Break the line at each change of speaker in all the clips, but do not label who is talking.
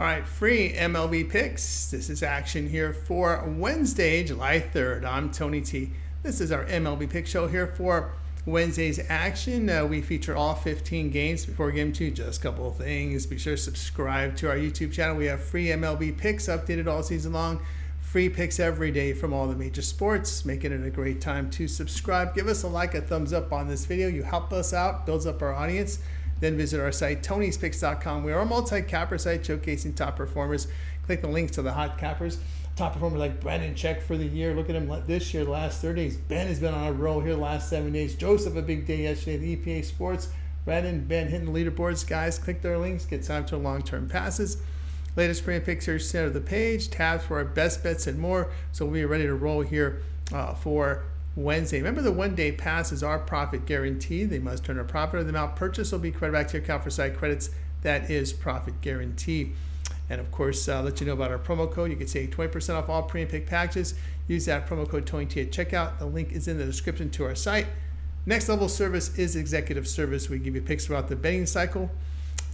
All right, free MLB picks. This is action here for Wednesday, July 3rd. I'm Tony T. This is our MLB pick show here for Wednesday's action. We feature all 15 games. Before we get into just a couple of things, be sure to subscribe to our YouTube channel. We have free MLB picks updated all season long. Free picks every day from all the major sports, making it a great time to subscribe. Give us a like, a thumbs up on this video. You help us out, builds up our audience. Then visit our site, tonyspicks.com. We are a multi-capper site showcasing top performers. Click the links to the hot cappers. Top performers like Brennan, check for the year. Look at him this year, the last 30 days. Ben has been on a roll here the last 7 days. Joseph, a big day yesterday at the EPA Sports. Brennan, Ben hitting the leaderboards. Guys, click their links. Get signed to long-term passes. Latest premium picks here center of the page. Tabs for our best bets and more. So we'll be ready to roll here for Wednesday. Remember, the one-day passes are profit guaranteed. They must turn a profit, or the amount purchased will be credited back to your account for site credits. That is profit guaranteed. And of course, let you know about our promo code. You can save 20% off all premium pick packages. Use that promo code TonyT at checkout. The link is in the description to our site. Next level service is executive service. We give you picks throughout the betting cycle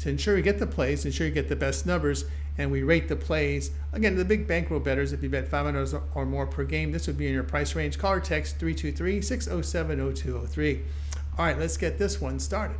to ensure you get the plays, ensure you get the best numbers, and we rate the plays. Again, the big bankroll bettors, if you bet $500 or more per game, this would be in your price range. Call or text 323-607-0203. All right, let's get this one started.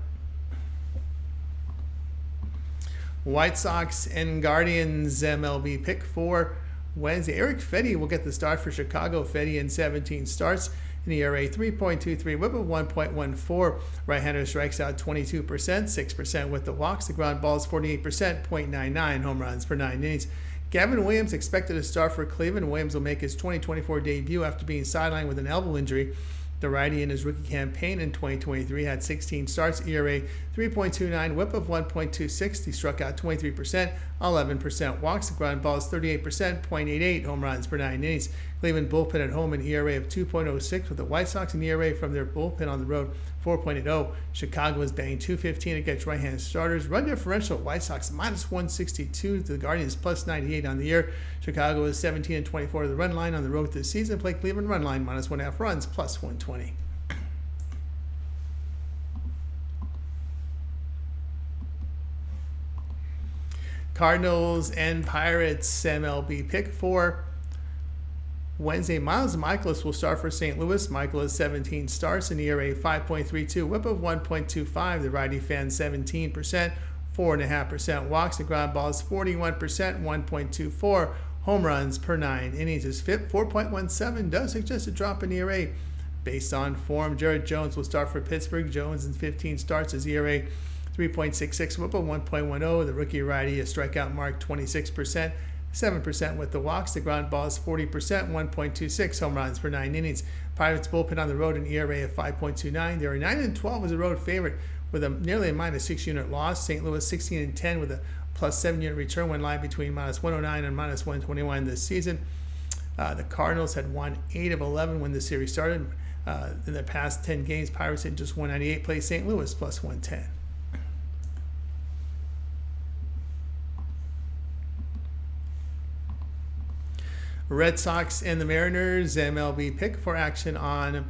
White Sox and Guardians MLB pick for Wednesday. Eric Fedde will get the start for Chicago. Fedde in 17 starts. An ERA 3.23, whip of 1.14. Right-hander strikes out 22%, 6% with the walks. The ground balls 48%, 0.99 home runs per 9 innings. Gavin Williams expected to start for Cleveland. Williams will make his 2024 debut after being sidelined with an elbow injury. The righty in his rookie campaign in 2023 had 16 starts, ERA 3.29, whip of 1.26. He struck out 23%, 11% walks. The ground balls 38%, 0.88 home runs per 9 innings. Cleveland bullpen at home an ERA of 2.06, with the White Sox an ERA from their bullpen on the road 4.80. Chicago is batting .215 against right-handed starters. Run differential, White Sox minus 162 to the Guardians plus 98 on the year. Chicago is 17-24 to the run line on the road this season. Play Cleveland run line minus 1.5 runs plus 120. Cardinals and Pirates MLB pick for Wednesday. Miles Michaelis will start for St. Louis. Michaelis 17 starts, an ERA 5.32, whip of 1.25. The righty fan 17%, 4.5% walks. The ground balls 41%, 1.24 home runs per 9 innings. His FIP 4.17 does suggest a drop in ERA based on form. Jared Jones will start for Pittsburgh. Jones in 15 starts, his ERA 3.66, whip of 1.10. The rookie righty, a strikeout mark 26%. 7% with the walks. The ground balls 40%, 1.26 home runs per 9 innings. Pirates bullpen on the road an ERA of 5.29. They are 9-12 as a road favorite with nearly a minus 6 unit loss. St. Louis 16-10 with a plus 7 unit return, when line between minus 109 and minus 121 this season. The Cardinals had won 8 of 11 when the series started. In the past 10 games, Pirates had just 198. Play St. Louis plus 110. Red Sox and the Mariners MLB pick for action on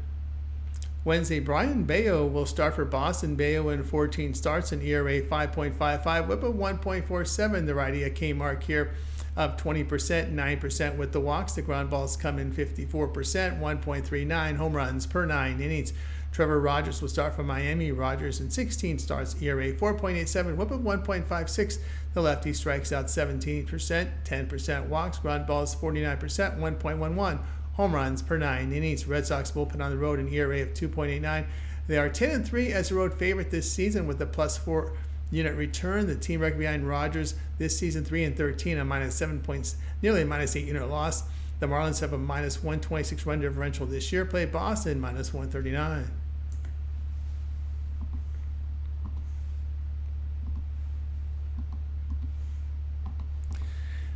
Wednesday. Brian Bayo will start for Boston. Bayo in 14 starts, an ERA 5.55, whip of 1.47. The righty a K mark here of 20%, 9% with the walks. The ground balls come in 54%, 1.39 home runs per 9 innings. Trevor Rogers will start for Miami. Rogers in 16 starts, ERA 4.87, whip of 1.56. The lefty strikes out 17%, 10% walks. Ground balls 49%, 1.11 home runs per 9 innings. Red Sox bullpen on the road an ERA of 2.89. They are 10-3 as a road favorite this season with a plus 4 unit return. The team record behind Rogers this season 3-13, a minus 7 points, nearly a minus 8 unit loss. The Marlins have a minus 126 run differential this year. Play Boston minus 139.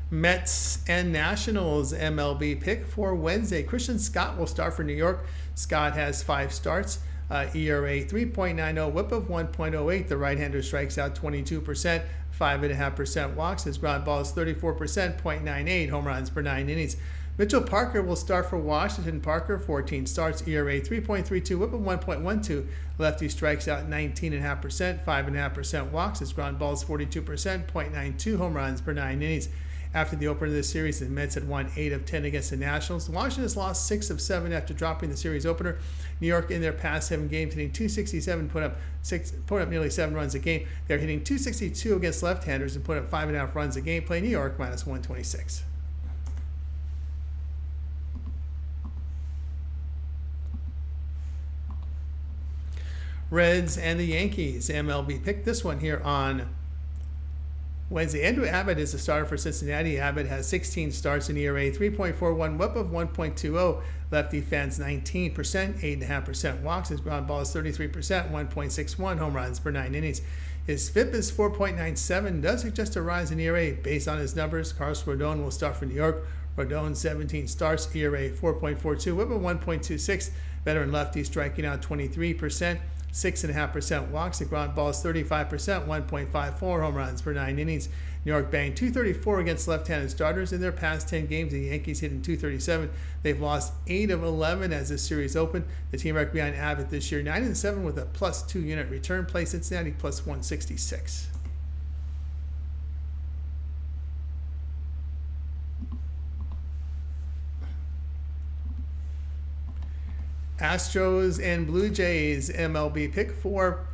Mets and Nationals MLB pick for Wednesday. Christian Scott will start for New York. Scott has 5 starts, ERA 3.90, whip of 1.08. The right-hander strikes out 22%, 5.5% walks. His ground ball is 34%, 0.98 home runs per 9 innings. Mitchell Parker will start for Washington. Parker, 14 starts, ERA 3.32, whip of 1.12. Lefty strikes out 19.5%, 5.5% walks. His ground balls 42%, 0.92 home runs per 9 innings. After the opener of this series, the Mets had won 8 of 10 against the Nationals. Washington has lost 6 of 7 after dropping the series opener. New York, in their past 7 games, hitting .267, put up nearly 7 runs a game. They're hitting .262 against left-handers and put up 5.5 runs a game. Play New York minus 126. Reds and the Yankees. MLB picked this one here on Wednesday. Andrew Abbott is the starter for Cincinnati. Abbott has 16 starts in ERA, 3.41, whip of 1.20. Lefty fans 19%, 8.5% walks. His ground ball is 33%, 1.61 home runs per 9 innings. His FIP is 4.97, does suggest a rise in ERA based on his numbers. Carlos Rodon will start for New York. Rodon 17 starts, ERA 4.42, whip of 1.26. Veteran lefty striking out 23%. 6.5% walks. The ground ball is 35%, 1.54 home runs per 9 innings. New York banged .234 against left-handed starters in their past 10 games. The Yankees hitting .237. They've lost 8 of 11 as this series opened. The team record behind Abbott this year, 9-7 with a +2 unit return. Play Cincinnati plus 166. Astros and Blue Jays. MLB pick for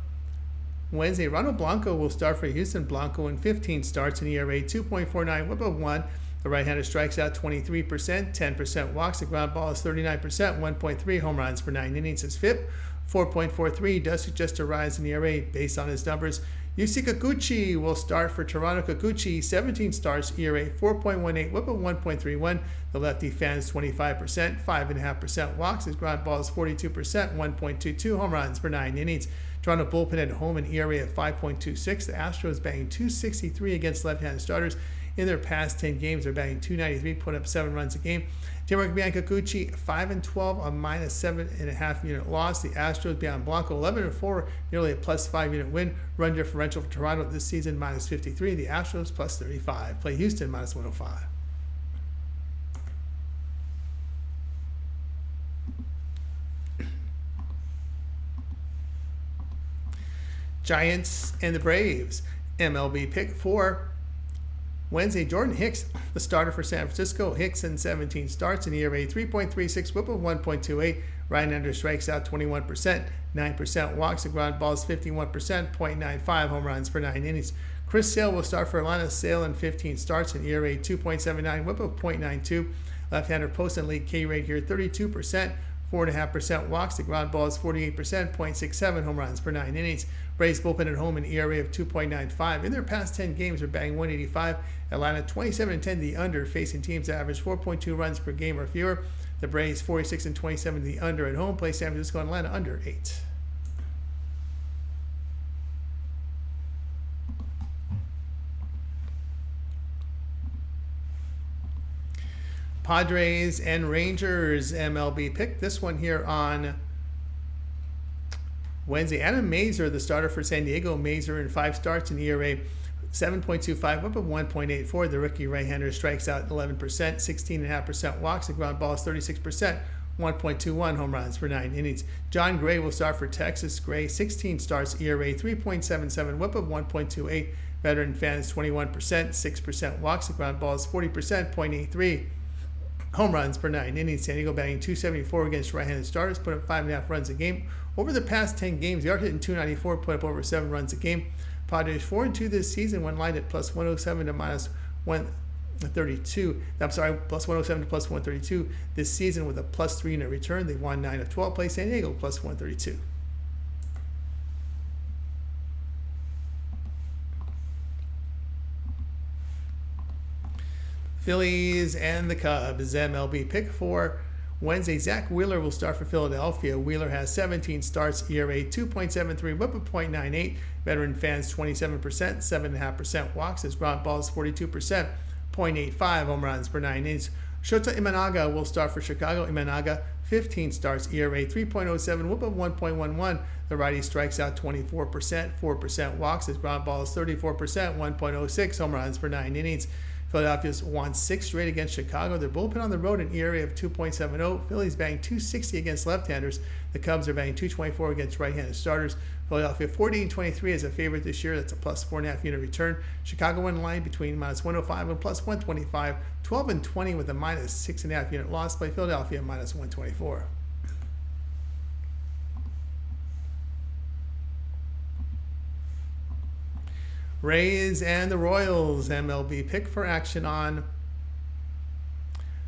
Wednesday. Ronald Blanco will start for Houston. Blanco in 15 starts in ERA 2.49, whip of 1. The right-hander strikes out 23%, 10% walks. The ground ball is 39%, 1.3 home runs per 9 innings. His FIP 4.43 does suggest a rise in ERA based on his numbers. Yusei Kikuchi will start for Toronto. Kikuchi, 17 starts, ERA 4.18, whip of 1.31. The lefty fans 25%, 5.5% walks. His ground ball is 42%, 1.22 home runs per 9 innings. Toronto bullpen at home, an ERA of 5.26. The Astros banging .263 against left-handed starters. In their past 10 games, they're batting .293, putting up 7 runs a game. Team record behind Kikuchi, 5-12, a -7.5 unit loss. The Astros behind Blanco, 11-4, nearly a +5 unit win. Run differential for Toronto this season, -53. The Astros +35. Play Houston, -105. Giants and the Braves. MLB pick for Wednesday. Jordan Hicks, the starter for San Francisco. Hicks in 17 starts in ERA 3.36, whip of 1.28. Right-hander strikes out 21%, 9% walks. The ground ball is 51%, 0.95 home runs per 9 innings. Chris Sale will start for Atlanta. Sale in 15 starts in ERA 2.79, whip of 0.92. Left-hander post and league K rate here 32%. 4.5% walks. The ground ball is 48%, 0.67 home runs per 9 innings. Braves bullpen at home, an ERA of 2.95. In their past 10 games, they're batting .185. Atlanta 27-10 the under, facing teams that average 4.2 runs per game or fewer. The Braves 46-27 the under at home. Play San Francisco and Atlanta under 8. Padres and Rangers. MLB pick this one here on Wednesday. Adam Mazur, the starter for San Diego. Mazur in 5 starts in ERA 7.25, whip of 1.84. The rookie right-hander strikes out 11%, 16.5% walks. The ground ball is 36%, 1.21 home runs per 9 innings. John Gray will start for Texas. Gray 16 starts, ERA 3.77, whip of 1.28. Veteran fans 21%, 6% walks. The ground ball is 40%, 0.83 home runs per 9 innings. San Diego batting .274 against right-handed starters, put up 5.5 runs a game. Over the past 10 games, they are hitting .294, put up over 7 runs a game. Padres 4-2 this season when lined at +107 to -132. I'm sorry, +107 to +132 this season with a +3 unit return. They won 9 of 12. Play San Diego +132. Phillies and the Cubs. MLB pick for Wednesday. Zach Wheeler will start for Philadelphia. Wheeler has 17 starts, ERA 2.73, whip of 0.98. Veteran fans 27%, 7.5% walks. His ground ball is 42%, 0.85 home runs per 9 innings. Shota Imanaga will start for Chicago. Imanaga 15 starts, ERA 3.07, whip of 1.11. The righty strikes out 24%, 4% walks. His ground ball is 34%, 1.06 home runs per 9 innings. Philadelphia's won 6 straight against Chicago. Their bullpen on the road, an ERA of 2.70. Phillies batting .260 against left-handers. The Cubs are batting .224 against right-handed starters. Philadelphia 14-23 as a favorite this year. That's a plus 4.5 unit return. Chicago in line between minus 105 and plus 125. 12-20 with a minus 6.5 unit loss by Philadelphia minus 124. Rays and the Royals, MLB pick for action on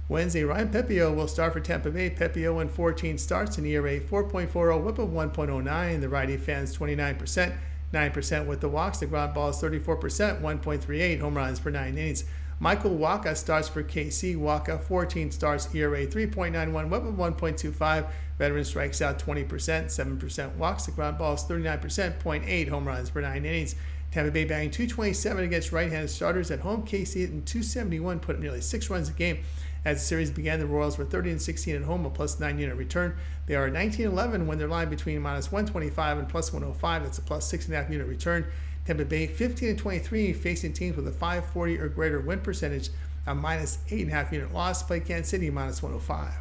Wednesday. Ryan Pepiot will start for Tampa Bay. Pepiot in 14 starts, an ERA 4.40, whip of 1.09. The righty fans 29%, 9% with the walks. The ground balls 34%, 1.38 home runs per 9 innings. Michael Wacha starts for KC. Wacha 14 starts, ERA 3.91, whip of 1.25. Veteran strikes out 20%, 7% walks. The ground balls 39%, 0.8 home runs per 9 innings. Tampa Bay batting .227 against right-handed starters. At home, KC hitting .271, put up nearly 6 runs a game. As the series began, the Royals were 30-16 at home, a plus 9 unit return. They are 19-11 when they're lined between minus 125 and plus 105. That's a plus 6.5 unit return. Tampa Bay 15-23, facing teams with a 540 or greater win percentage, a minus 8.5 unit loss. Play Kansas City minus 105.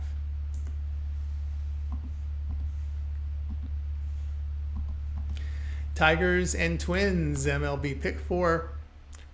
Tigers and Twins, MLB pick for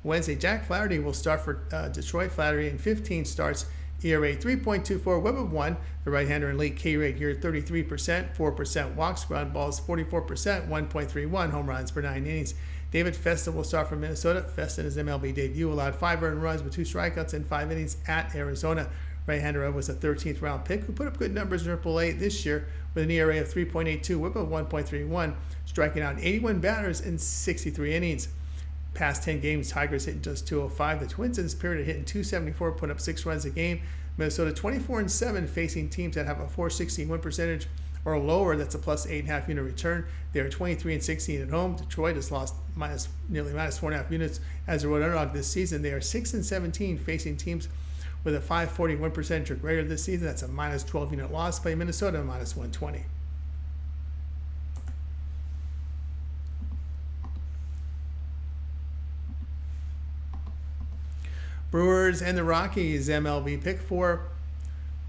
Wednesday. Jack Flaherty will start for Detroit. Flaherty in 15 starts, ERA 3.24, whip of 1. The right-hander in late K rate here 33%, 4% walks, ground balls 44%, 1.31 home runs per 9 innings. David Festa will start for Minnesota. Festa in his MLB debut allowed 5 earned runs with 2 strikeouts in 5 innings at Arizona. Right-hander was a 13th round pick who put up good numbers in AAA this year with an ERA of 3.82, whip of 1.31, striking out 81 batters in 63 innings. Past 10 games, Tigers hitting just .205. The Twins in this period are hitting .274, putting up 6 runs a game. Minnesota 24-7, facing teams that have a .460 win percentage or lower. That's a plus 8.5 unit return. They are 23-16 at home. Detroit has lost nearly minus 4.5 units as a road underdog this season. They are 6-17, facing teams with a 540 win percentage or greater this season. That's a minus 12 unit loss. Play Minnesota minus 120. Brewers and the Rockies, MLB pick for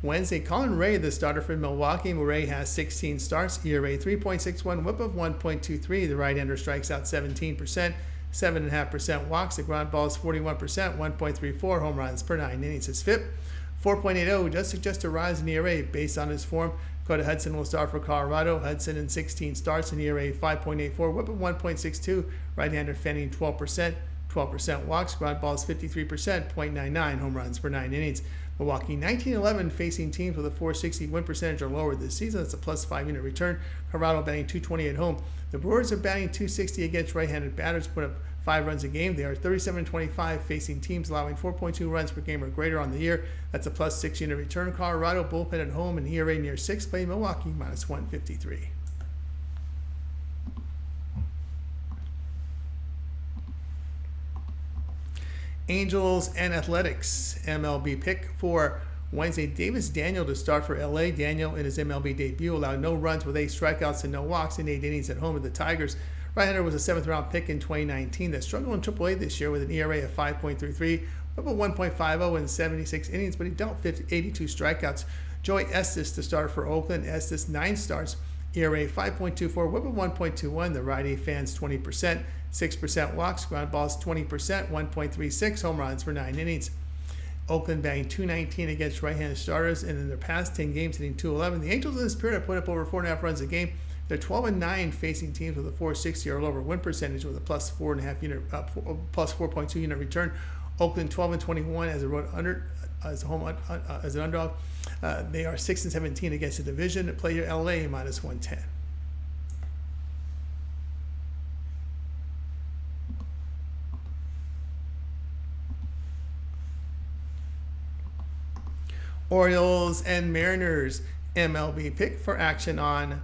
Wednesday. Colin Ray, the starter for Milwaukee. Ray has 16 starts, ERA 3.61, whip of 1.23. The right-hander strikes out 17%, 7.5% walks. The ground balls 41%, 1.34 home runs per 9 innings. His FIP 4.80 does suggest a rise in ERA based on his form. Dakota Hudson will start for Colorado. Hudson in 16 starts, an ERA 5.84, whip of 1.62. Right-hander fending 12%. 12% walks, ground balls 53%, 0.99 home runs per 9 innings. Milwaukee 19-11, facing teams with a .460 win percentage or lower this season. That's a plus 5 unit return. Colorado batting .220 at home. The Brewers are batting .260 against right-handed batters, put up 5 runs a game. They are 37-25, facing teams allowing 4.2 runs per game or greater on the year. That's a plus 6 unit return. Colorado bullpen at home and ERA near 6. Play Milwaukee minus 153. Angels and Athletics, MLB pick for Wednesday. Davis Daniel to start for LA. Daniel in his MLB debut allowed no runs with 8 strikeouts and no walks in 8 innings at home with the Tigers. Right-hander was a 7th round pick in 2019 that struggled in AAA this year with an ERA of 5.33, up a 1.50 in 76 innings, but he dealt 82 strikeouts. Joey Estes to start for Oakland. Estes 9 starts, ERA 5.24, whip of 1.21. The righty fans 20%, 6% walks, ground balls 20%, 1.36 home runs for 9 innings. Oakland batting .219 against right-handed starters, and in their past 10 games hitting .211. The Angels in this period have put up over 4.5 runs a game. They're 12-9, facing teams with a .460 or lower win percentage with a plus 4.5 unit, plus 4.2 unit return. Oakland 12-21 as an underdog. They are 6-17 against the division. Play your LA minus 110. Orioles and Mariners, MLB pick for action on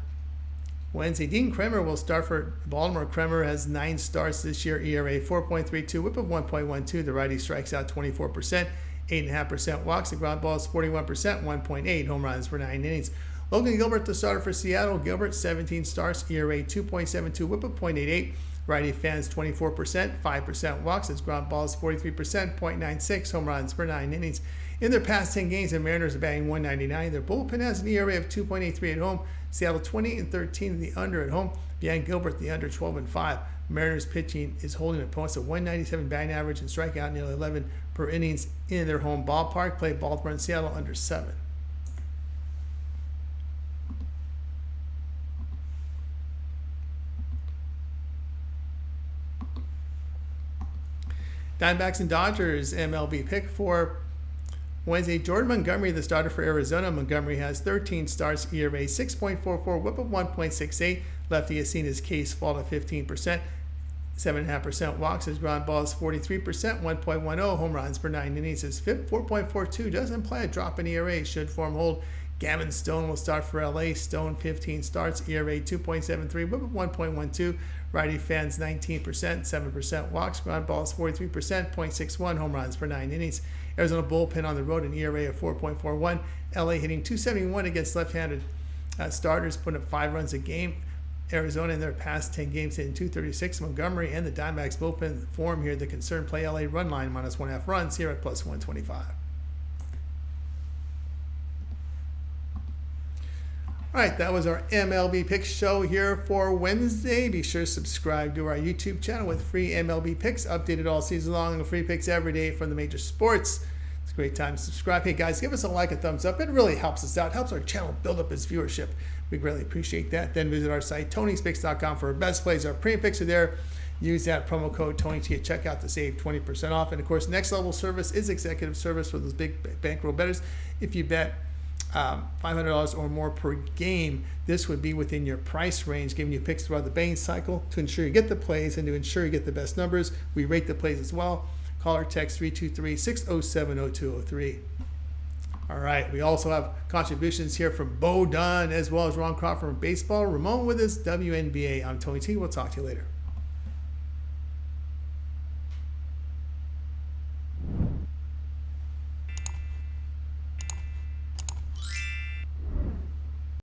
Wednesday. Dean Kremer will start for Baltimore. Kremer has 9 starts this year, ERA 4.32, whip of 1.12. The righty strikes out 24%, 8.5% walks. The ground balls 41%, 1.8 home runs for 9 innings. Logan Gilbert, the starter for Seattle. Gilbert, 17 starts, ERA 2.72, whip of .88. Righty fans 24%, 5% walks. His ground balls 43%, .96. Home runs per 9 innings. In their past 10 games, the Mariners are batting .199. Their bullpen has an ERA of 2.83 at home. Seattle 20-13 in the under at home. Behind Gilbert, the under 12-5. Mariners pitching is holding opponents at .197 batting average and strike out nearly 11 per innings in their home ballpark. Play Baltimore and Seattle under 7. Diamondbacks and Dodgers MLB pick for Wednesday. Jordan Montgomery, the starter for Arizona. Montgomery has 13 starts, ERA 6.44, whip of 1.68. Lefty has seen his case fall to 15%, 7.5% walks. His ground balls 43%, 1.10. Home runs per 9 innings. His FIP 4.42 does imply a drop in ERA. Should form hold. Gavin Stone will start for LA. Stone 15 starts, ERA 2.73, whip of 1.12. Righty fans 19%, 7% walks. Ground balls 43%, .61. Home runs per 9 innings. Arizona bullpen on the road, an ERA of 4.41. LA hitting .271 against left-handed starters, putting up 5 runs a game. Arizona in their past 10 games hitting .236. Montgomery and the Diamondbacks bullpen form here. The concern play LA run line -1.5 runs here at +125. All right, that was our MLB picks show here for Wednesday. Be sure to subscribe to our YouTube channel with free MLB picks updated all season long and free picks every day from the major sports. It's a great time to subscribe. Hey guys, give us a like, a thumbs up. It really helps us out. It helps our channel build up its viewership. We greatly appreciate that. Then visit our site, Tony'sPicks.com, for our best plays. Our premium picks are there. Use that promo code TonyT at checkout to save 20% off. And of course, next level service is executive service for those big bankroll bettors. If you bet $500 or more per game, this would be within your price range, giving you picks throughout the betting cycle to ensure you get the plays and to ensure you get the best numbers. We rate the plays as well. Call or text 323-607-0203. All right, we also have contributions here from Bo Dunn as well as Ron Crawford from baseball. Ramon with us, WNBA. I'm Tony T. We'll talk to you later.